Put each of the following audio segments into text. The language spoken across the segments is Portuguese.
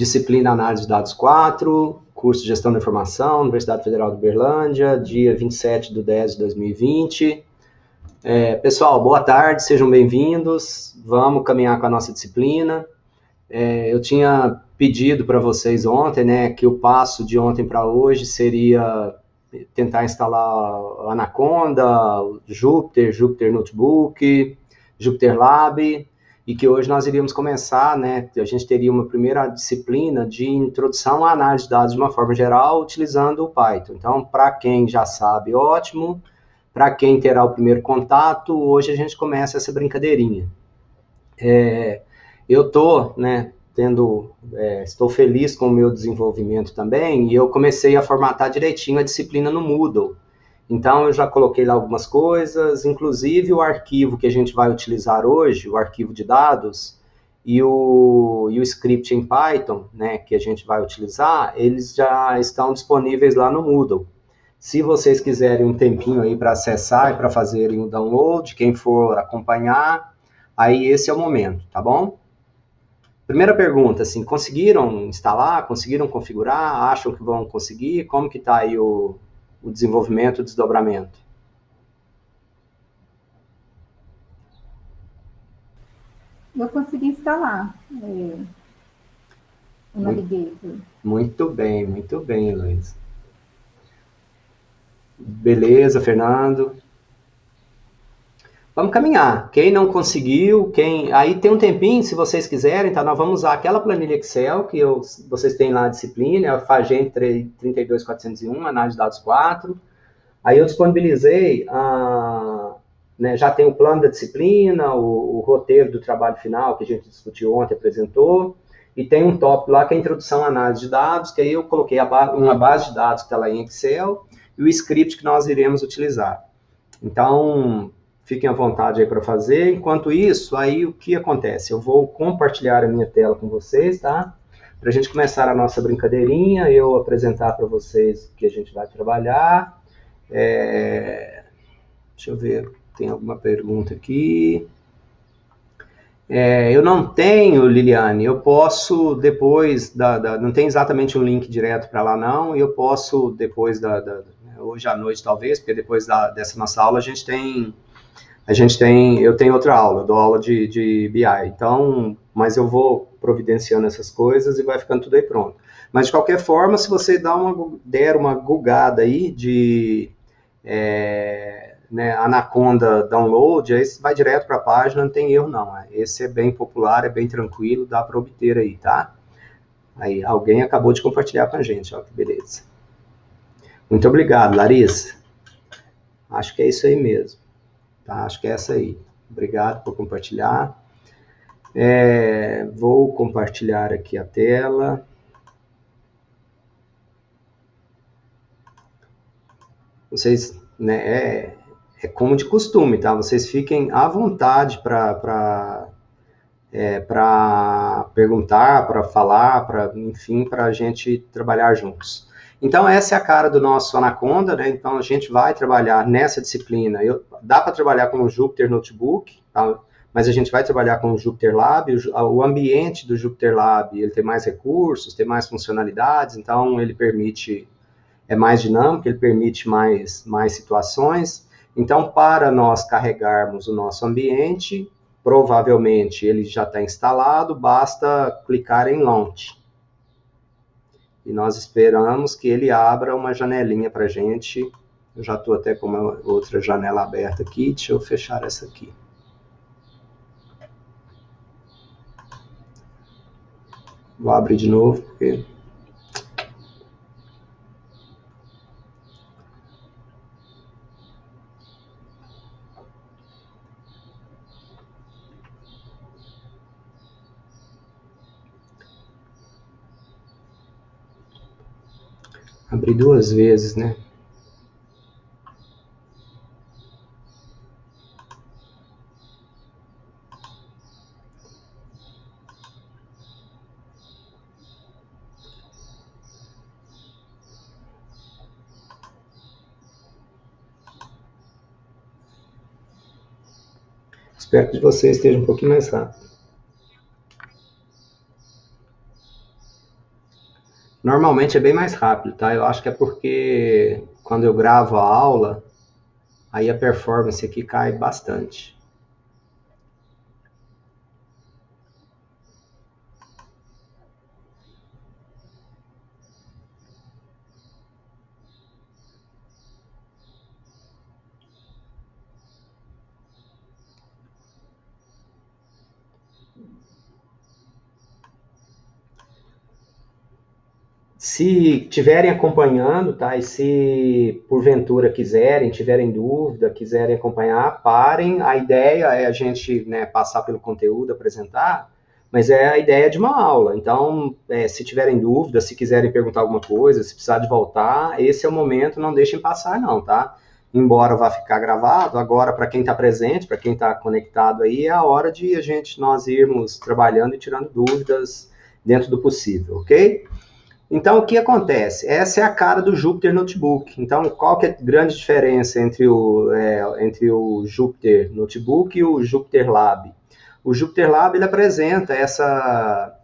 disciplina Análise de Dados 4, curso de Gestão da Informação, Universidade Federal de Uberlândia, dia 27/10/2020. Pessoal, boa tarde, sejam bem-vindos, vamos caminhar com a nossa disciplina. Eu tinha pedido para vocês ontem, né, que o passo de ontem para hoje seria tentar instalar Anaconda, Jupyter Notebook, Jupyter Lab, e que hoje nós iríamos começar, né, a gente teria uma primeira disciplina de introdução à análise de dados de uma forma geral, utilizando o Python. Então, para quem já sabe, ótimo. Para quem terá o primeiro contato, hoje a gente começa essa brincadeirinha. Eu estou, né, estou feliz com o meu desenvolvimento também, e eu comecei a formatar direitinho a disciplina no Moodle. Então, eu já coloquei lá algumas coisas, inclusive o arquivo que a gente vai utilizar hoje, o arquivo de dados, e o script em Python, né, que a gente vai utilizar, eles já estão disponíveis lá no Moodle. Se vocês quiserem um tempinho aí para acessar e para fazerem o download, quem for acompanhar, aí esse é o momento, tá bom? Primeira pergunta, assim, conseguiram instalar, conseguiram configurar, acham que vão conseguir? Como que está aí o desenvolvimento, o desdobramento? Eu consegui instalar o Navigator. Muito bem, Luiz. Beleza, Fernando? Vamos caminhar. Quem não conseguiu, aí tem um tempinho, se vocês quiserem, tá? Nós vamos usar aquela planilha Excel que vocês têm lá a disciplina, a FAGEN 32401, análise de dados 4. Aí eu disponibilizei, né, já tem o plano da disciplina, o roteiro do trabalho final que a gente discutiu ontem, apresentou, e tem um tópico lá que é a introdução à análise de dados, que aí eu coloquei uma base de dados que está lá em Excel e o script que nós iremos utilizar. Então, fiquem à vontade aí para fazer. Enquanto isso, aí o que acontece? Eu vou compartilhar a minha tela com vocês, tá? Para a gente começar a nossa brincadeirinha, eu apresentar para vocês o que a gente vai trabalhar. Deixa eu ver, tem alguma pergunta aqui. Eu não tenho, Liliane, eu posso depois, não tem exatamente um link direto para lá não, e eu posso depois hoje à noite talvez, porque depois dessa nossa aula eu tenho outra aula, eu dou aula de BI, então, mas eu vou providenciando essas coisas e vai ficando tudo aí pronto. Mas de qualquer forma, se você der uma googada aí né, Anaconda Download, aí você vai direto para a página, não tem erro não. Esse é bem popular, é bem tranquilo, dá para obter aí, tá? Aí, alguém acabou de compartilhar com a gente, ó, que beleza. Muito obrigado, Larissa. Acho que é isso aí mesmo. Tá? Acho que é essa aí. Obrigado por compartilhar. Vou compartilhar aqui a tela. Vocês, né, é como de costume, tá? Vocês fiquem à vontade para perguntar, para falar, enfim, para a gente trabalhar juntos. Então, essa é a cara do nosso Anaconda, né? Então, a gente vai trabalhar nessa disciplina. Dá para trabalhar com o Jupyter Notebook, tá? Mas a gente vai trabalhar com o Jupyter Lab. O ambiente do Jupyter Lab, ele tem mais recursos, tem mais funcionalidades, então ele é mais dinâmico, ele permite mais situações. Então, para nós carregarmos o nosso ambiente, provavelmente ele já está instalado, basta clicar em Launch. E nós esperamos que ele abra uma janelinha para a gente. Eu já estou até com uma outra janela aberta aqui, deixa eu fechar essa aqui. Vou abrir de novo, porque... Abri duas vezes, né? Espero que você esteja um pouquinho mais rápido. Normalmente é bem mais rápido, tá? Eu acho que é porque quando eu gravo a aula, aí a performance aqui cai bastante. Se estiverem acompanhando, tá? E se porventura quiserem, tiverem dúvida, quiserem acompanhar, parem. A ideia é a gente, né, passar pelo conteúdo, apresentar, mas é a ideia de uma aula. Então, se tiverem dúvida, se quiserem perguntar alguma coisa, se precisar de voltar, esse é o momento, não deixem passar, não, tá? Embora vá ficar gravado, agora para quem está presente, para quem está conectado aí, é a hora de nós irmos trabalhando e tirando dúvidas dentro do possível, ok? Então, o que acontece? Essa é a cara do Jupyter Notebook. Então, qual que é a grande diferença entre o Jupyter Notebook e o Jupyter Lab? O Jupyter Lab ele apresenta essa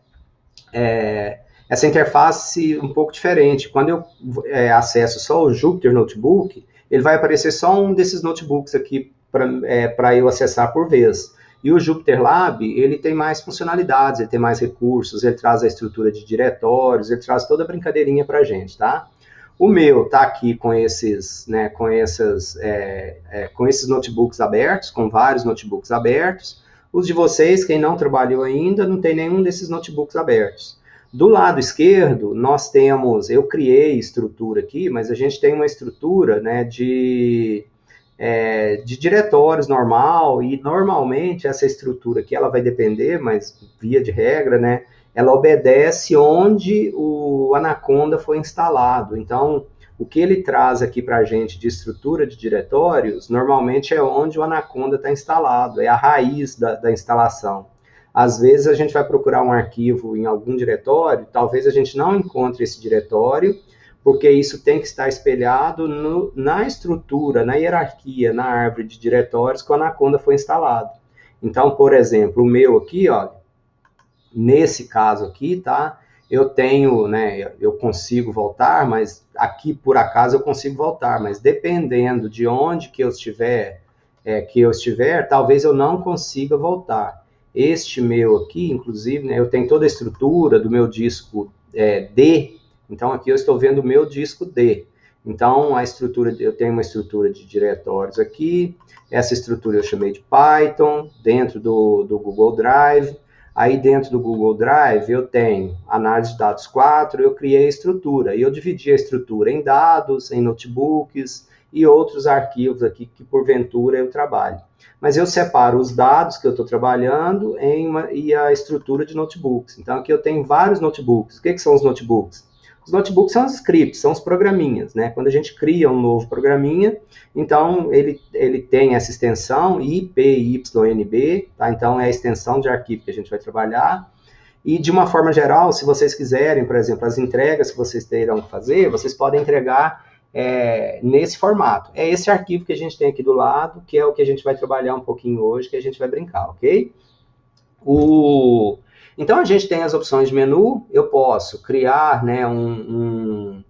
interface um pouco diferente. Quando eu acesso só o Jupyter Notebook, ele vai aparecer só um desses notebooks aqui para eu acessar por vez. E o Jupyter Lab, ele tem mais funcionalidades, ele tem mais recursos, ele traz a estrutura de diretórios, ele traz toda a brincadeirinha para a gente, tá? O meu está aqui com esses notebooks abertos, com vários notebooks abertos. Os de vocês, quem não trabalhou ainda, não tem nenhum desses notebooks abertos. Do lado esquerdo, nós temos, eu criei estrutura aqui, mas a gente tem uma estrutura, né, de diretórios normal, e normalmente essa estrutura aqui, ela vai depender, mas via de regra, né, ela obedece onde o Anaconda foi instalado. Então, o que ele traz aqui para a gente de estrutura de diretórios, normalmente é onde o Anaconda está instalado, é a raiz da instalação. Às vezes a gente vai procurar um arquivo em algum diretório, talvez a gente não encontre esse diretório, porque isso tem que estar espelhado na estrutura, na hierarquia, na árvore de diretórios que o Anaconda foi instalado. Então, por exemplo, o meu aqui, ó, nesse caso aqui, tá? Eu tenho, né, eu consigo voltar, mas aqui por acaso eu consigo voltar, mas dependendo de onde que eu estiver, talvez eu não consiga voltar. Este meu aqui, inclusive, né, eu tenho toda a estrutura do meu disco D, então aqui eu estou vendo o meu disco D. Então eu tenho uma estrutura de diretórios aqui, essa estrutura eu chamei de Python, dentro do Google Drive. Aí dentro do Google Drive eu tenho análise de dados 4, eu criei a estrutura, e eu dividi a estrutura em dados, em notebooks e outros arquivos aqui que porventura eu trabalho. Mas eu separo os dados que eu estou trabalhando e a estrutura de notebooks. Então aqui eu tenho vários notebooks. O que são os notebooks? Os notebooks são os scripts, são os programinhas, né? Quando a gente cria um novo programinha, então ele tem essa extensão IPYNB, tá? Então é a extensão de arquivo que a gente vai trabalhar. E de uma forma geral, se vocês quiserem, por exemplo, as entregas que vocês terão que fazer, vocês podem entregar nesse formato. É esse arquivo que a gente tem aqui do lado, que é o que a gente vai trabalhar um pouquinho hoje, que a gente vai brincar, ok? Então a gente tem as opções de menu, eu posso criar, né, um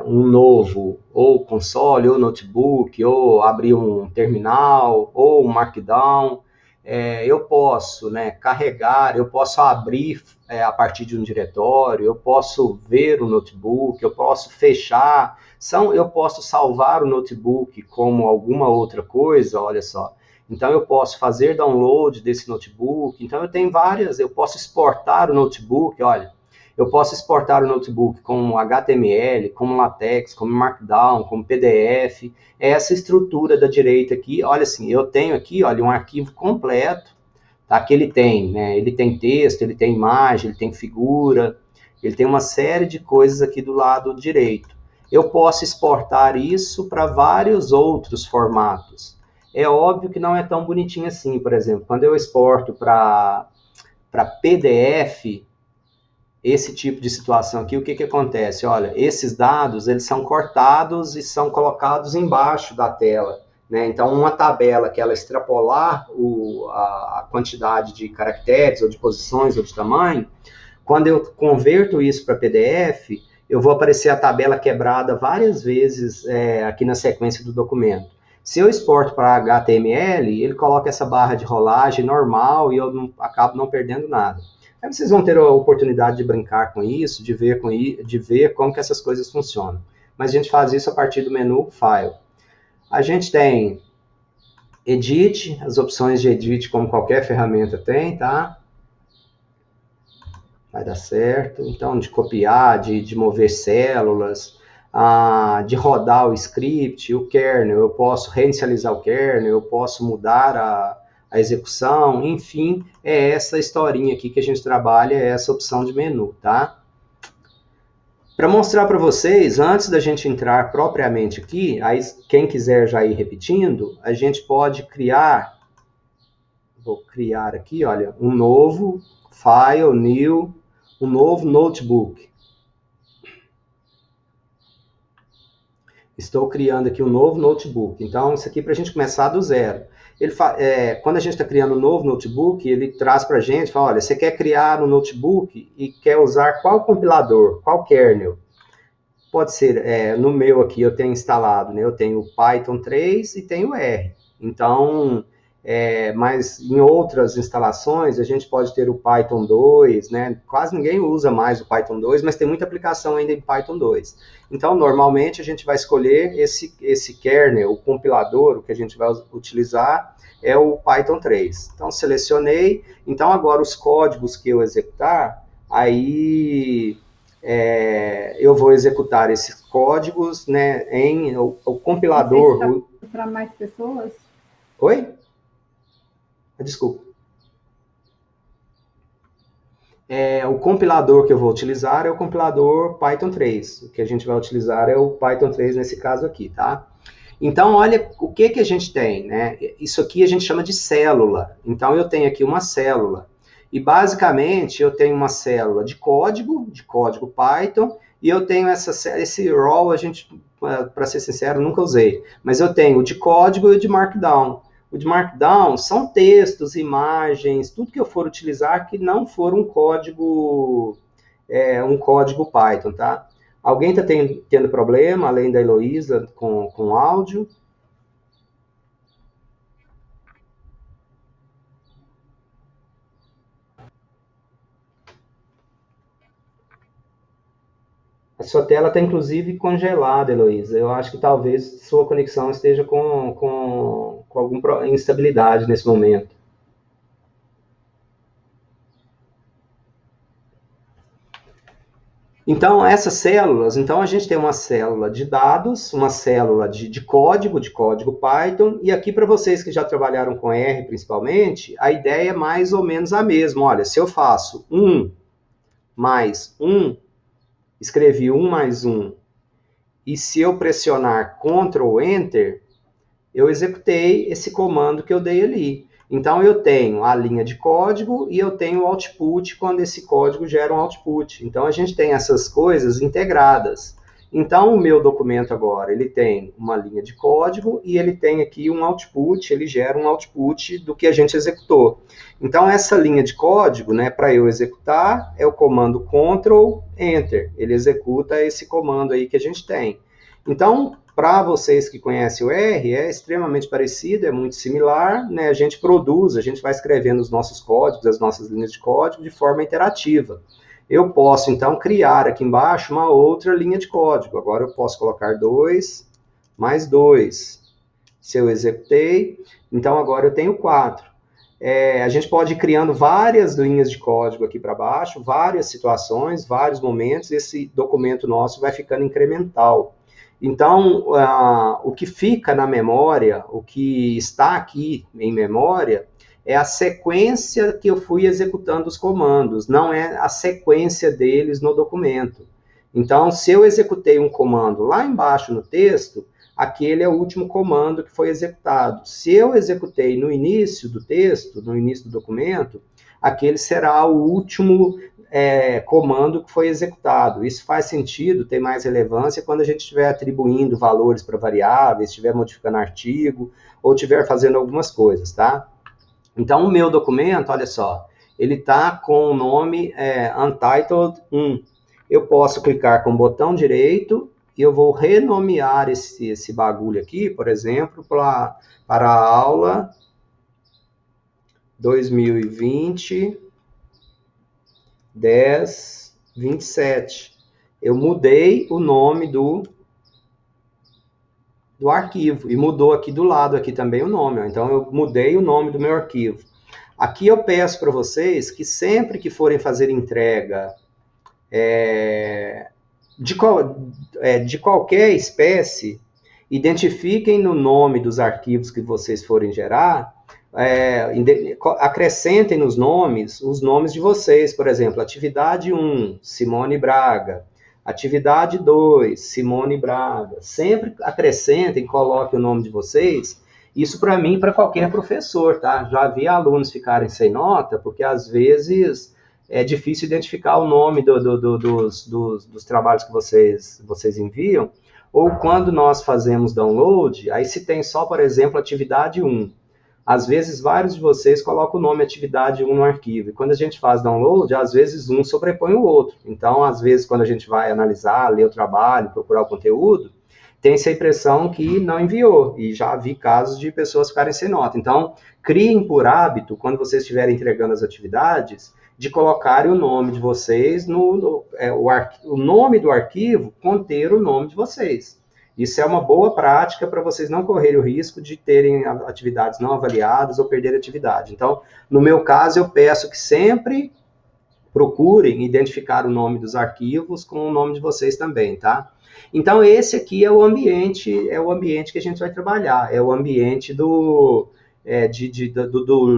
novo, ou console, ou notebook, ou abrir um terminal, ou um markdown. Eu posso, né, carregar, eu posso abrir a partir de um diretório, eu posso ver o notebook, eu posso fechar, eu posso salvar o notebook como alguma outra coisa, olha só. Então eu posso fazer download desse notebook, então eu posso exportar o notebook, olha, eu posso exportar o notebook como HTML, como LaTeX, como Markdown, como PDF. Essa estrutura da direita aqui, olha assim, eu tenho aqui, olha, um arquivo completo, tá? Que ele tem, né? Ele tem texto, ele tem imagem, ele tem figura, ele tem uma série de coisas aqui do lado direito. Eu posso exportar isso para vários outros formatos. É óbvio que não é tão bonitinho assim, por exemplo, quando eu exporto para PDF, esse tipo de situação aqui, o que acontece? Olha, esses dados, eles são cortados e são colocados embaixo da tela, né? Então, uma tabela que ela extrapolar a quantidade de caracteres, ou de posições, ou de tamanho, Quando eu converto isso para PDF, eu vou aparecer a tabela quebrada várias vezes aqui na sequência do documento. Se eu exporto para HTML, ele coloca essa barra de rolagem normal e eu acabo não perdendo nada. Aí vocês vão ter a oportunidade de brincar com isso, de ver como que essas coisas funcionam. Mas a gente faz isso a partir do menu File. A gente tem Edit, as opções de Edit como qualquer ferramenta tem, tá? Vai dar certo. Então, de copiar, de mover células, de rodar o script, o kernel, eu posso reinicializar o kernel, eu posso mudar a execução, enfim, é essa historinha aqui que a gente trabalha, é essa opção de menu, tá? Para mostrar para vocês, antes da gente entrar propriamente aqui, aí quem quiser já ir repetindo, a gente pode criar, vou criar aqui, olha, um novo file, new, um novo notebook. Estou criando aqui um novo notebook. Então, isso aqui para a gente começar do zero. Quando a gente está criando um novo notebook, ele traz para a gente, fala, olha, você quer criar um notebook e quer usar qual compilador, qual kernel? Pode ser, no meu aqui eu tenho instalado, né, eu tenho o Python 3 e tenho o R. Então, mas em outras instalações a gente pode ter o Python 2, né? Quase ninguém usa mais o Python 2, mas tem muita aplicação ainda em Python 2. Então, normalmente a gente vai escolher esse kernel, o compilador, o que a gente vai utilizar é o Python 3. Então, selecionei. Então, agora os códigos que eu executar, aí eu vou executar esses códigos, né, em o compilador. Para mais pessoas? Oi? Desculpa. O compilador que eu vou utilizar é o compilador Python 3. O que a gente vai utilizar é o Python 3 nesse caso aqui, tá? Então, olha o que a gente tem, né? Isso aqui a gente chama de célula. Então, eu tenho aqui uma célula. E, basicamente, eu tenho uma célula de código Python, e eu tenho esse raw, para ser sincero, nunca usei. Mas eu tenho o de código e o de Markdown. O de Markdown são textos, imagens, tudo que eu for utilizar que não for um código Python, tá? Alguém está tendo problema, além da Heloísa, com áudio? A sua tela está, inclusive, congelada, Heloísa. Eu acho que talvez sua conexão esteja com alguma instabilidade nesse momento. Então, essas células, então a gente tem uma célula de dados, uma célula de código Python, e aqui para vocês que já trabalharam com R principalmente, a ideia é mais ou menos a mesma. Olha, se eu faço 1 mais 1, escrevi 1 mais 1, e se eu pressionar Ctrl Enter, eu executei esse comando que eu dei ali. Então, eu tenho a linha de código e eu tenho o output quando esse código gera um output. Então, a gente tem essas coisas integradas. Então, o meu documento agora, ele tem uma linha de código e ele tem aqui um output, ele gera um output do que a gente executou. Então, essa linha de código, né, para eu executar, é o comando Ctrl Enter. Ele executa esse comando aí que a gente tem. Então, para vocês que conhecem o R, é extremamente parecido, é muito similar, né? A gente vai escrevendo os nossos códigos, as nossas linhas de código de forma interativa. Eu posso, então, criar aqui embaixo uma outra linha de código. Agora eu posso colocar 2 mais 2. Se eu executei, então agora eu tenho 4. A gente pode ir criando várias linhas de código aqui para baixo, várias situações, vários momentos, esse documento nosso vai ficando incremental. Então, o que fica na memória, o que está aqui em memória, é a sequência que eu fui executando os comandos, não é a sequência deles no documento. Então, se eu executei um comando lá embaixo no texto, aquele é o último comando que foi executado. Se eu executei no início do texto, no início do documento, aquele será o último comando que foi executado. Isso faz sentido, tem mais relevância quando a gente estiver atribuindo valores para variáveis, estiver modificando artigo, ou estiver fazendo algumas coisas, tá? Então, o meu documento, olha só, ele está com o nome Untitled 1. Eu posso clicar com o botão direito e eu vou renomear esse bagulho aqui, por exemplo, para a aula 2020 10/27. Eu mudei o nome do arquivo e mudou aqui do lado aqui também o nome. Ó. Então eu mudei o nome do meu arquivo. Aqui eu peço para vocês que sempre que forem fazer entrega de qualquer espécie, identifiquem no nome dos arquivos que vocês forem gerar, acrescentem nos nomes os nomes de vocês, por exemplo, atividade 1, Simone Braga, atividade 2, Simone Braga, sempre acrescentem, coloquem o nome de vocês, isso para mim, para qualquer professor, tá? Já vi alunos ficarem sem nota, porque às vezes é difícil identificar o nome dos trabalhos que vocês enviam, ou quando nós fazemos download, aí se tem só, por exemplo, atividade 1. Às vezes, vários de vocês colocam o nome atividade 1 no arquivo. E quando a gente faz download, às vezes um sobrepõe o outro. Então, às vezes, quando a gente vai analisar, ler o trabalho, procurar o conteúdo, tem essa impressão que não enviou. E já vi casos de pessoas ficarem sem nota. Então, criem por hábito, quando vocês estiverem entregando as atividades, de colocarem o nome de vocês, o nome do arquivo conter o nome de vocês. Isso é uma boa prática para vocês não correrem o risco de terem atividades não avaliadas ou perder atividade. Então, no meu caso, eu peço que sempre procurem identificar o nome dos arquivos com o nome de vocês também, tá? Então, esse aqui é o ambiente que a gente vai trabalhar, é o ambiente do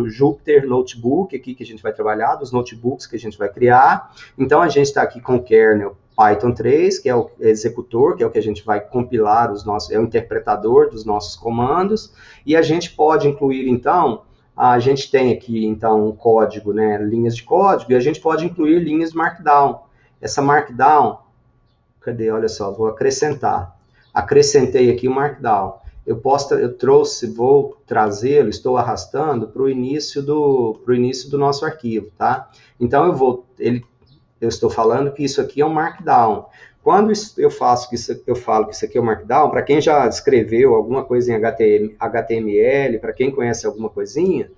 Jupyter Notebook aqui que a gente vai trabalhar, dos notebooks que a gente vai criar. Então, a gente está aqui com o kernel Python 3, que é o executor, que é o que a gente vai compilar é o interpretador dos nossos comandos, e a gente pode incluir, então, a gente tem aqui, então, um código, né, linhas de código, e a gente pode incluir linhas de Markdown. Essa Markdown, cadê? Olha só, vou acrescentar. Acrescentei aqui o Markdown. Vou trazê-lo, estou arrastando para o início do nosso arquivo, tá? Então, eu estou falando que isso aqui é um Markdown. Quando eu falo que isso aqui é um Markdown, para quem já escreveu alguma coisa em HTML, para quem conhece alguma coisinha,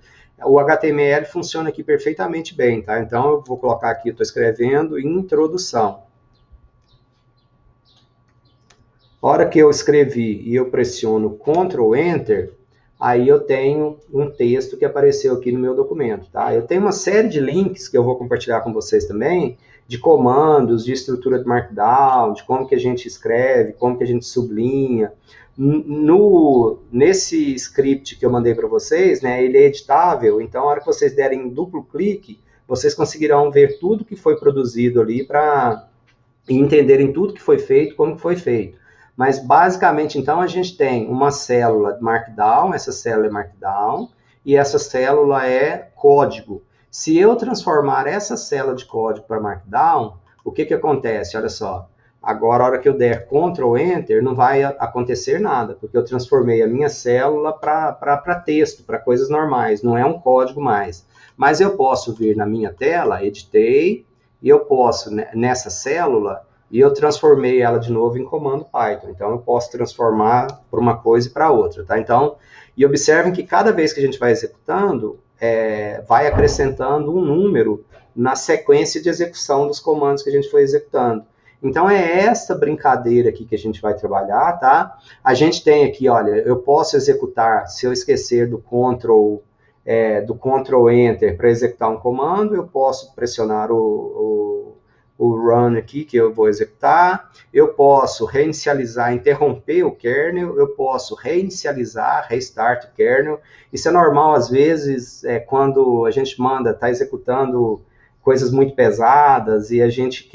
o HTML funciona aqui perfeitamente bem, tá? Então, eu vou colocar aqui, estou escrevendo introdução. A hora que eu escrevi e eu pressiono Ctrl Enter, aí eu tenho um texto que apareceu aqui no meu documento, tá? Eu tenho uma série de links que eu vou compartilhar com vocês também, de comandos, de estrutura de Markdown, de como que a gente escreve, como que a gente sublinha. Nesse script que eu mandei para vocês, né, ele é editável, então a hora que vocês derem duplo clique, vocês conseguirão ver tudo que foi produzido ali e entenderem tudo que foi feito, como que foi feito. Mas, basicamente, então, a gente tem uma célula de Markdown, essa célula é Markdown, e essa célula é código. Se eu transformar essa célula de código para Markdown, o que acontece? Olha só, agora, a hora que eu der Ctrl Enter, não vai acontecer nada, porque eu transformei a minha célula para texto, para coisas normais, não é um código mais. Mas eu posso vir na minha tela, editei, e eu posso, nessa célula, e eu transformei ela de novo em comando Python. Então, eu posso transformar para uma coisa e para outra, tá? Então, e observem que cada vez que a gente vai executando, vai acrescentando um número na sequência de execução dos comandos que a gente foi executando. Então, é essa brincadeira aqui que a gente vai trabalhar, tá? A gente tem aqui, olha, eu posso executar, se eu esquecer do Ctrl Enter para executar um comando, eu posso pressionar o run aqui, que eu vou executar, eu posso reinicializar, interromper o kernel, eu posso reinicializar, restart o kernel. Isso é normal, às vezes, quando a gente está executando coisas muito pesadas e a gente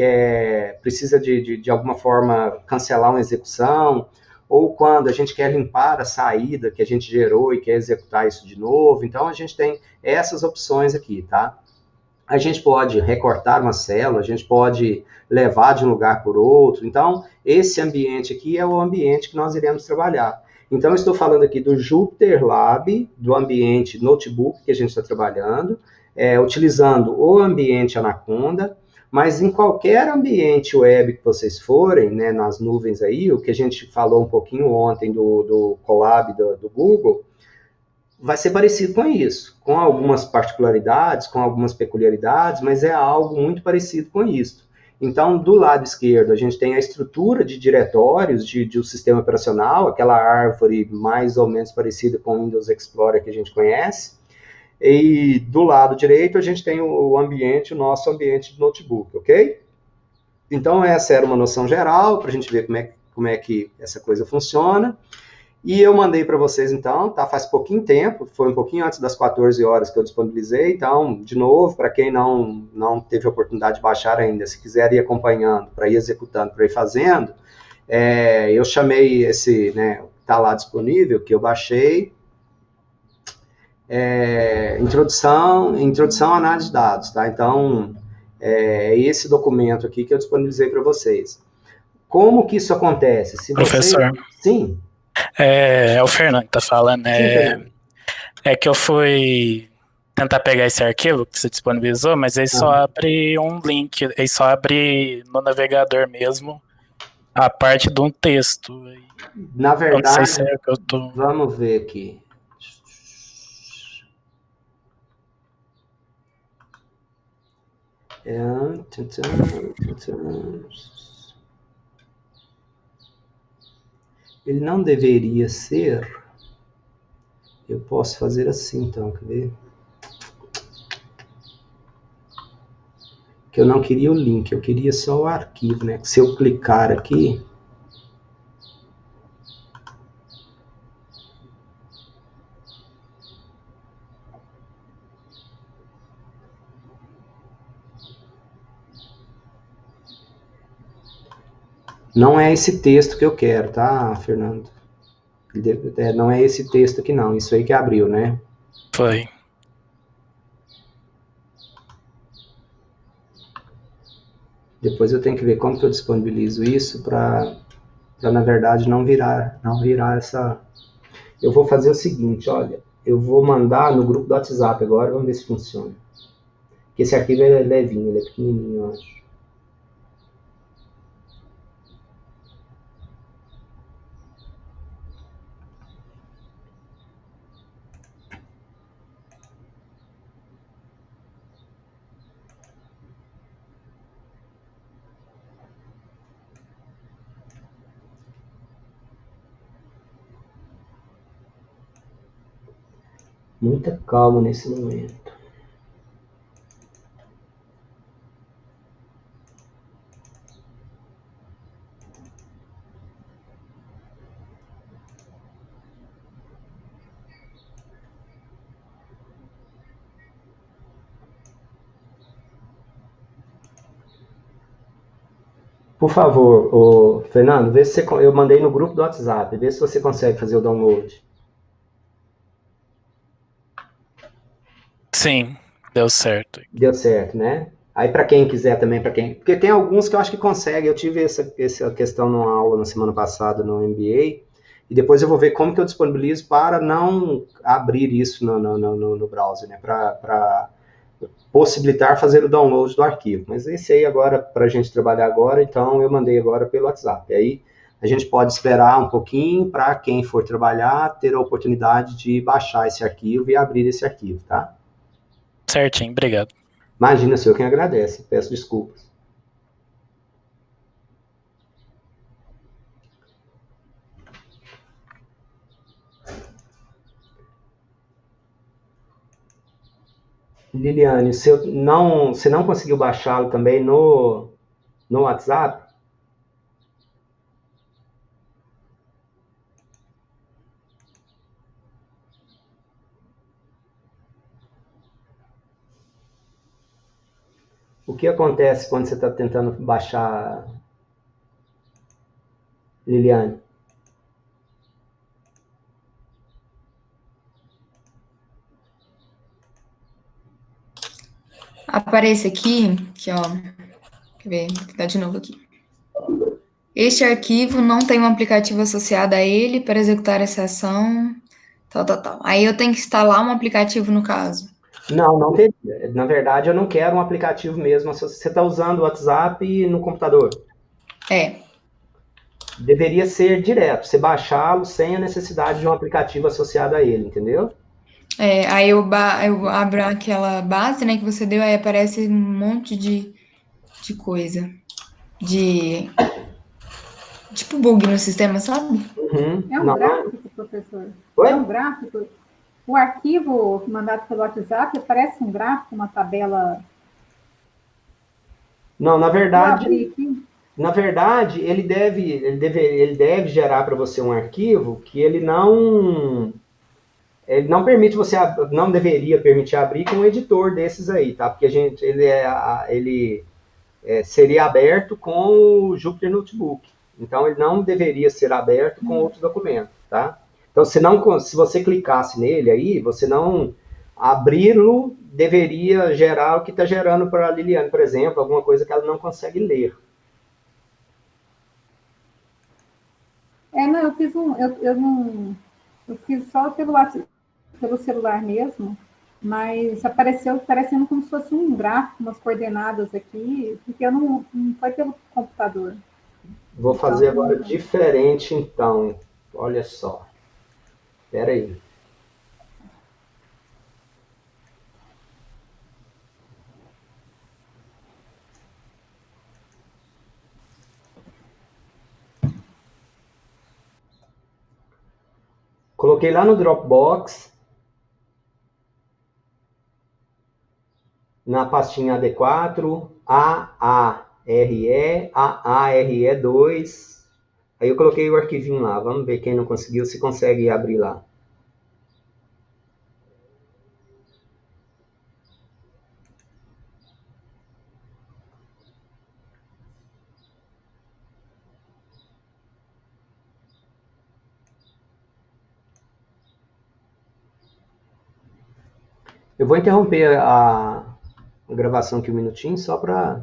precisa de alguma forma cancelar uma execução, ou quando a gente quer limpar a saída que a gente gerou e quer executar isso de novo. Então, a gente tem essas opções aqui, tá? A gente pode recortar uma célula, a gente pode levar de um lugar por outro. Então, esse ambiente aqui é o ambiente que nós iremos trabalhar. Então, eu estou falando aqui do Jupyter Lab, do ambiente notebook que a gente está trabalhando. utilizando o ambiente Anaconda, mas em qualquer ambiente web que vocês forem, né, nas nuvens aí, o que a gente falou um pouquinho ontem do Colab do Google, vai ser parecido com isso, com algumas particularidades, com algumas peculiaridades, mas é algo muito parecido com isso. Então, do lado esquerdo, a gente tem a estrutura de diretórios de um sistema operacional, aquela árvore mais ou menos parecida com o Windows Explorer que a gente conhece. E do lado direito, a gente tem o ambiente, o nosso ambiente de notebook, ok? Então, essa era uma noção geral, para a gente ver como é que essa coisa funciona. E eu mandei para vocês, então, tá? Faz pouquinho tempo, foi um pouquinho antes das 14 horas que eu disponibilizei. Então, de novo, para quem não teve a oportunidade de baixar ainda, se quiser ir acompanhando, para ir executando, para ir fazendo, eu chamei esse, né, tá lá disponível, que eu baixei, introdução à análise de dados, tá? Então, é esse documento aqui que eu disponibilizei para vocês. Como que isso acontece? Se Professor. Sim. É o Fernando que tá falando. Sim, é que eu fui tentar pegar esse arquivo que você disponibilizou, mas ele só abre um link, ele só abre no navegador mesmo a parte de um texto. Na verdade, não sei se é que eu tô... Vamos ver aqui. Ele não deveria ser. Eu posso fazer assim, então, quer ver? Que eu não queria o link, eu queria só o arquivo, né? Se eu clicar aqui, não é esse texto que eu quero, tá, Fernando? Não é esse texto aqui, não. Isso aí que abriu, né? Foi. Depois eu tenho que ver como que eu disponibilizo isso para na verdade, não virar essa... Eu vou fazer o seguinte, olha, eu vou mandar no grupo do WhatsApp agora, vamos ver se funciona. Porque esse arquivo é levinho, ele é pequenininho, eu acho. Muita calma nesse momento. Por favor, Fernando, vê se eu mandei no grupo do WhatsApp, vê se você consegue fazer o download. Sim, deu certo. Deu certo, né? Aí para quem quiser também, porque tem alguns que eu acho que consegue. Eu tive essa questão numa aula na semana passada no MBA, e depois eu vou ver como que eu disponibilizo para não abrir isso no browser, né? Para possibilitar fazer o download do arquivo. Mas esse aí agora, para a gente trabalhar agora, então eu mandei agora pelo WhatsApp. Aí a gente pode esperar um pouquinho para quem for trabalhar ter a oportunidade de baixar esse arquivo e abrir esse arquivo, tá? Certinho, obrigado. Imagina, sou eu quem agradece. Peço desculpas. Liliane, você não conseguiu baixá-lo também no WhatsApp? O que acontece quando você está tentando baixar, Liliane? Aparece aqui, ó. Quer ver? Vou dar de novo aqui. Este arquivo não tem um aplicativo associado a ele para executar essa ação, tal. Aí eu tenho que instalar um aplicativo no caso. Não, não teria. Na verdade, eu não quero um aplicativo mesmo. Se você está usando o WhatsApp no computador, É. deveria ser direto, você baixá-lo sem a necessidade de um aplicativo associado a ele, entendeu? Aí eu abro aquela base, né, que você deu, aí aparece um monte de coisa. De. Tipo bug no sistema, sabe? Uhum. É um Não, não. gráfico, professor? Oi? É um gráfico? O arquivo mandado pelo WhatsApp parece um gráfico, uma tabela. Não, Eu abri aqui. na verdade, ele deve gerar para você um arquivo que ele não permite você, não deveria permitir abrir com um editor desses aí, tá? Porque ele seria aberto com o Jupyter Notebook. Então, ele não deveria ser aberto com outro documento, tá? Então, se você clicasse nele aí, você não abri-lo deveria gerar o que está gerando para a Liliane, por exemplo, alguma coisa que ela não consegue ler. Não, eu fiz eu não, eu fiz só pelo WhatsApp, pelo celular mesmo, mas apareceu parecendo como se fosse um gráfico, umas coordenadas aqui, porque eu não foi pelo computador. Vou fazer agora Então, diferente, então. Olha só. Espera aí. Coloquei lá no Dropbox, na pastinha AD4, AARE2. Aí eu coloquei o arquivinho lá. Vamos ver quem não conseguiu, se consegue abrir lá. Eu vou interromper a gravação aqui um minutinho, só para